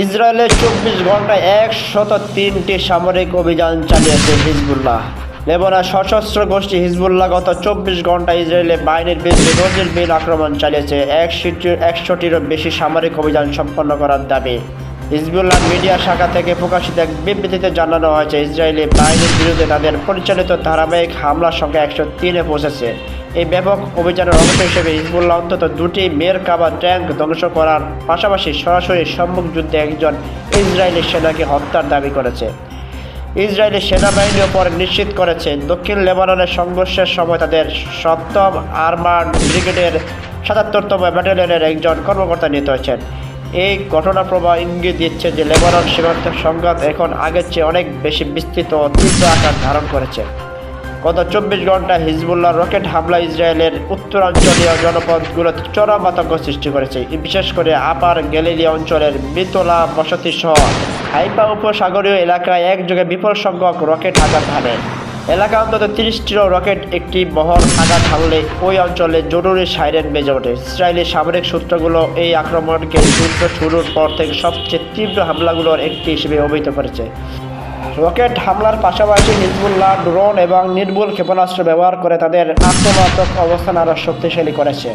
ইসরায়েলে ২৪ ঘন্টায় ১০৩টি সামরিক অভিযান চালিয়েছে হিজবুল্লাহ। লেবাননের সশস্ত্র গোষ্ঠী হিজবুল্লাহ গত ২৪ ঘন্টায় ইসরায়েলি বাহিনীর বিরুদ্ধে নজিরবিহীন আক্রমণ চালিয়েছে। ১০০টিরও বেশি সামরিক অভিযান সম্পন্ন করার দাবি হিজবুল্লাহ মিডিয়া শাখা থেকে প্রকাশিত এক বিবৃতিতে জানানো হয়েছে, ইসরায়েলি বাহিনীর বিরুদ্ধে তাদের পরিচালিত ধারাবাহিক হামলার সংখ্যা ১০৩-এ পৌঁছেছে। এই ব্যাপক অভিযানের অংশ হিসেবে হিজবুল্লাহ অন্তত দুটি মেরকাবা ট্যাঙ্ক ধ্বংস করার পাশাপাশি সরাসরি সম্মুখ যুদ্ধে একজন ইসরায়েলি সেনাকে হত্যার দাবি করেছে। ইসরায়েলি সেনাবাহিনীও পরে নিশ্চিত করেছে, দক্ষিণ লেবাননের সংঘর্ষের সময় তাদের ৭ম আর্মার্ড ব্রিগেডের ৭৭তম ব্যাটালিয়নের একজন কর্মকর্তা নিহত হয়েছেন। এই ঘটনা প্রবাহ ইঙ্গিত দিচ্ছে যে লেবানন সীমান্তের সংঘাত এখন আগের চেয়ে অনেক বেশি বিস্তৃত ও তীব্র আকার ধারণ করেছে। গত ২৪ ঘন্টায় হিজবুল্লাহর রকেট হামলা ইসরায়েলের উত্তরাঞ্চলীয় জনপদগুলোতে চরম আতঙ্ক সৃষ্টি করেছে, বিশেষ করে আপার গ্যালিলি অঞ্চলের মিতলা বসতি সহ হাইফা উপসাগরীয় এলাকায় একযোগে বিপুল সংখ্যক রকেট আঘাত হানে। এলাকা অন্তত ৩০টিরও রকেট একটি বহর আঘাত হানলে ওই অঞ্চলে জরুরি সাইরেন বেজে ওঠে। ইসরায়েলি সামরিক সূত্রগুলো এই আক্রমণকে যুদ্ধ শুরুর পর থেকে সবচেয়ে তীব্র হামলাগুলোর একটি হিসেবে অভিহিত করেছে। রকেট হামলার পাশাপাশি হিজবুল্লাহ ড্রোন এবং নির্ভুল ক্ষেপণাস্ত্র ব্যবহার করে তাদের আক্রমণাত্মক অবস্থান আরও শক্তিশালী করেছে।